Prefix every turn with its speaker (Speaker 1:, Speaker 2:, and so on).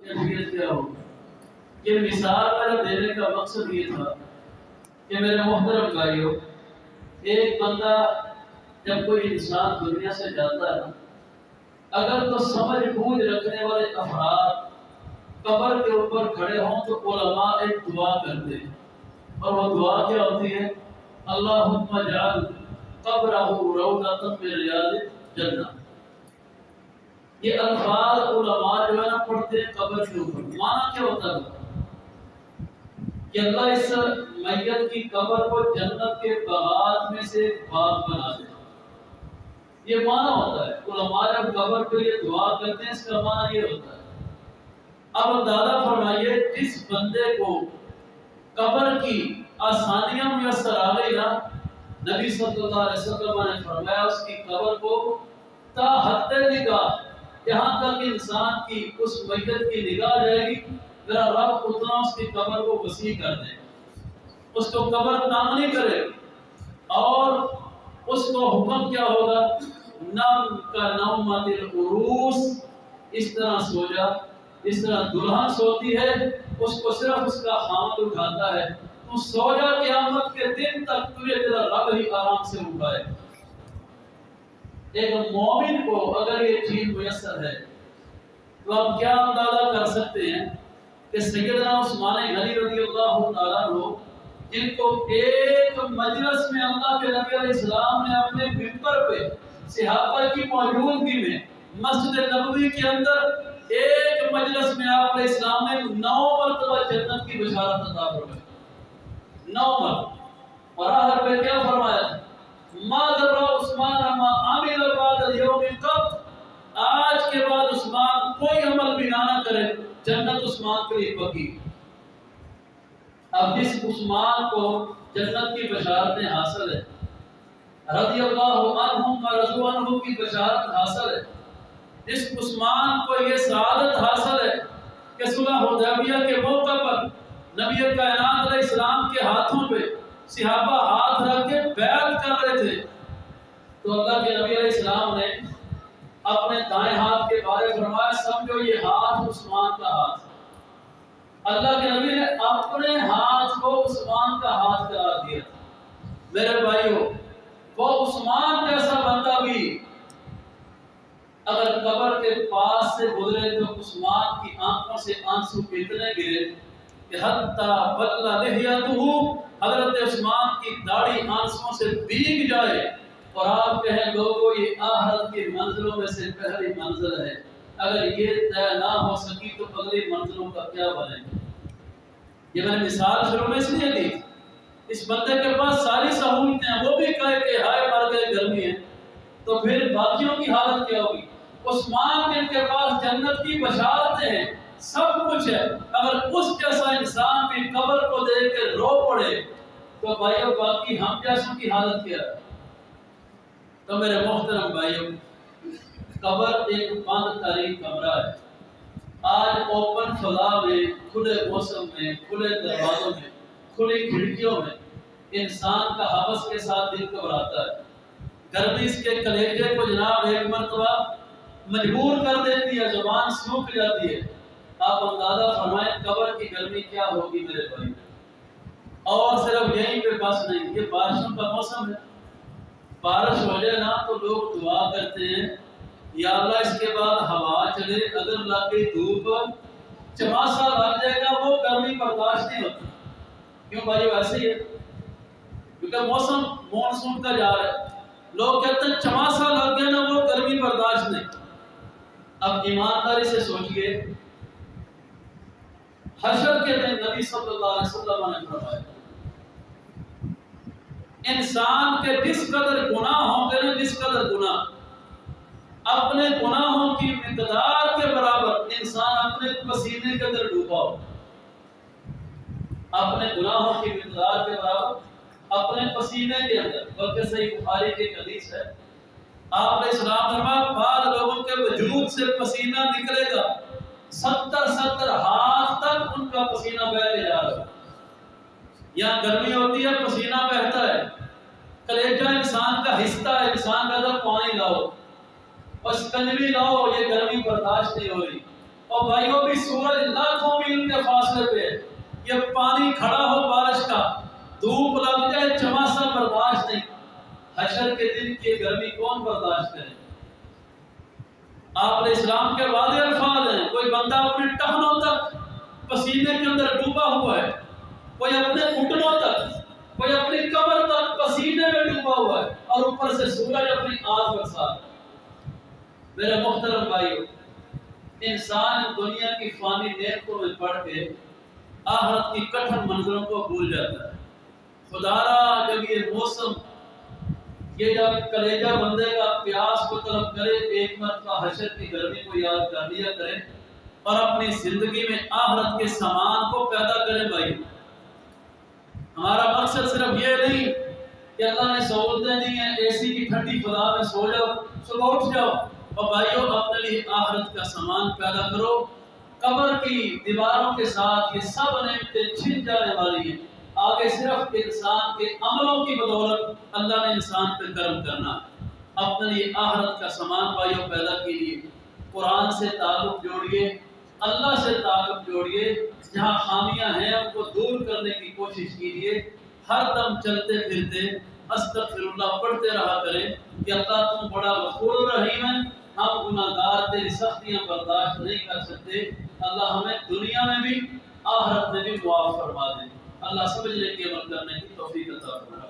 Speaker 1: کیفیت کیا ہوگا؟ یہ مثال میرا دینے کا مقصد یہ تھا کہ میرے محترم بھائیوں، ایک بندہ جب کوئی انسان دنیا سے جاتا ہے، اگر تو سمجھ بوجھ رکھنے والے افراد قبر کے اوپر کھڑے ہوں تو علماء ایک دعا کرتے ہیں، اور وہ دعا کیا ہوتی ہے؟ اللہم اجعل قبرہ روضۃ من ریاض الجنہ۔ یہ الفاظ علماء جو ہے نا پڑھتے ہیں قبر کے اوپر، معنی کیا ہوتا ہے کہ اللہ اس میت کی قبر کو جنت کے باغات میں سے ایک باغ بنا دے، یہ معنی ہوتا ہے۔ علماء جب قبر پہ یہ دعا کرتے ہیں، اس کا معنی یہ ہوتا ہے۔ اب اندازہ فرمائیے، جس بندے کو قبر کی آسانیاں میسر آ گئی نا، نبی صلی اللہ علیہ وسلم نے فرمایا اس کی قبر کو تا حد نگاہ، یہاں تک انسان کی اس میت کی نگاہ جائے گی، ذرا رب اتنا اس کی قبر کو وسیع کر دے، اس کو قبر تنگ نہیں کرے، اور اس کو حکم کیا ہوگا؟ نم کا نومت العروس، اس طرح سو جا، اس طرح دلہن سوتی ہے، اس کو صرف اس کا خامد اٹھاتا ہے، تو سو جا، قیامت کے دن تک تجھے تیرا رب ہی آرام سے اٹھائے۔ ایک مومن کو اگر یہ چیز میسر ہے تو آپ کیا اندازہ کر سکتے ہیں کہ سیدنا عثمان غنی رضی اللہ تعالیٰ عنہ، جن کو ایک مجلس میں اللہ کے نبی علیہ السلام نے اپنے ممبر پہ صحابہ کی موجودگی میں مسجد نبوی کے اندر ایک مجلس میں آپ علیہ السلام نے 9 مرتبہ جنت کی بشارت عطا فرمائی، 9 مرتبہ، اور آخر پہ کیا فرمایا؟ ما ذرا عثمان ما عمل بعد اليوم قط، آج کے بعد عثمان کوئی عمل بھی نہ کرے، جنت عثمان کے لیے پکی۔ اب جس عثمان کو جنت کی بشارتیں حاصل ہے، رضی اللہ عنہم و رضوا عنہ کی بشارت حاصل ہے، جس عثمان کو یہ سعادت حاصل ہے کہ صلح حدیبیہ کے موقع پر نبی کائنات علیہ السلام کے ہاتھوں پہ صحابہ ہاتھ رکھ کے بیعت کر رہے تھے، تو اللہ کے نبی علیہ السلام نے اپنے دائیں ہاتھ کے بارے فرمایا، سمجھو یہ ہاتھ عثمان کا ہاتھ۔ اللہ کے نبی نے اپنے ہاتھ کو عثمان کا ہاتھ قرار دیا۔ میرے بھائیوں، وہ عثمان جیسا بندہ بھی اگر قبر کے پاس سے گزرے تو عثمان کی آنکھوں سے آنسو اتنے گرے کہ حتی بل لحیتہ، حضرت عثمان کی داڑھی آنسوں سے بھیگ جائے، اور آپ کہیں لوگوں یہ آخرت کی منزلوں میں سے پہلی منزل ہے، اگر یہ طے نہ ہو سکی تو اگلی منزلوں کا کیا بنے؟ یہ میں نے مثال شروع میں اس لیے دی، اس بندے کے پاس ساری سہولتیں ہیں، وہ بھی کہے کہ ہائے مر گئے گرمی ہے، تو پھر باقیوں کی حالت کیا ہوگی؟ عثمان جن کے پاس جنت کی بشارتیں ہیں، سب کچھ ہے، اگر اس جیسا انسان بھی قبر کو دیکھ کے رو پڑے تو بھائیوں باقی ہم جیسوں کی حالت کیا ہے؟ تو میرے محترم بھائیوں، قبر ایک بند تاریخ کمرہ ہے۔ آج اوپن فضا میں، کھلے موسم میں، کھلے دروازوں میں، کھلی کھڑکیوں میں انسان کا حوث کے ساتھ دل گھبراتا ہے، گرمی اس کے کلیجے کو جناب ایک مرتبہ مجبور کر دیتی ہے، زبان سوکھ جاتی ہے۔ آپ اندازہ فرمائیں قبر کی گرمی کیا ہوگی میرے بھائی۔ اور صرف یہیں پہ بس نہیں، یہ بارشوں کا موسم ہے، بارش ہو جائے نا تو لوگ دعا کرتے ہیں، یا اللہ اس کے بعد ہوا چلے، اگر لگ گئی دھوپ، چماسا لگ جائے گا، وہ گرمی برداشت نہیں ہوتی۔ کیوں بھائی؟ ویسے ہی ہے، کیونکہ موسم مونسون کا جا رہا ہے، لوگ کہتے ہیں چماسا لگ گیا نا، وہ گرمی برداشت نہیں۔ اب ایمانداری سے سوچئے، حشر کے دن نبی صلی اللہ علیہ وسلم نے فرمایا انسان کے جس قدر گناہ ہوں گے نا، جس قدر گناہ، اپنے گناہوں کی مقدار کے برابر انسان اپنے پسینے کے اندر ڈوبا ہو، اپنے گناہوں کی مقدار کے برابر اپنے پسینے کے اندر، بلکہ صحیح بخاری کی حدیث ہے، آپ نے اسلام فرمایا بعض لوگوں کے وجود سے پسینہ نکلے گا 70 ہاتھ تک ان کا پسینہ بہتے جا رہا ہے۔ یہاں گرمی ہوتی ہے، پسینہ بہتا ہے، کلیجہ انسان کا حصہ ہے، انسان کا اندر پانی لاؤ اور سکنجوی لاؤ، یہ گرمی برداشت نہیں ہو رہی۔ اور بھائیوں بھی سورج لاکھوں میل کے فاصلے پہ، یہ پانی کھڑا ہو بارش کا، دھوپ لگ جائے چماسا برداشت نہیں۔ حشر کے دن کی گرمی کون برداشت کرے؟ آپ علیہ السلام کے واضح الفاظ ہیں، کوئی بندہ اپنے ٹخنوں تک پسینے کے اندر ڈوبا ہوا ہے، کوئی اپنے گھٹنوں تک، کوئی اپنی کمر تک پسینے میں ڈوبا ہوا ہے، اور اوپر سے سورج اپنی آگ برسا رہا ہے۔ میرے محترم بھائیو، انسان دنیا کی فانی نعمتوں میں پڑھ کے آخرت کی کٹھن منظروں کو بھول جاتا ہے۔ خدا را جب یہ موسم، یہ جب کلیجہ بندے کا پیاس کو طلب کرے، ایک مرتبہ حشر کی گرمی کو یاد کر لیا کرے اور اپنی زندگی میں آخرت کے سامان کو پیدا کرے۔ بھائی ہمارا مقصد صرف یہ نہیں کہ اللہ نے سہولتیں دی ہیں، اے سی کی ٹھنڈی فضا میں سو جاؤ، صبح اٹھ جاؤ، اور بھائیوں اپنے لیے آخرت کا سامان پیدا کرو۔ قبر کی دیواروں کے ساتھ یہ سب نعمتیں چھن جانے والی ہیں، آگے صرف انسان کے عملوں کی بدولت اللہ نے انسان پہ کرم کرنا ہے۔ اپنے لیے آخرت کا سامان بھائیوں پیدا کیجیے، قرآن سے تعلق جوڑیے، اللہ سے تعلق جوڑیے، جہاں خامیاں ہیں ان کو دور کرنے کی کوشش کیجیے۔ ہر دم چلتے پھرتے استغفر اللہ پڑھتے رہا کریں کہ اللہ تم بڑا غفور رحیم ہے، ہم گناہ گار تیری سختیاں برداشت نہیں کر سکتے، اللہ ہمیں دنیا میں بھی آخرت میں بھی معاف فرما دے۔ اللہ سمجھنے کی عمل کرنے کی توفیق عطا فرمائے۔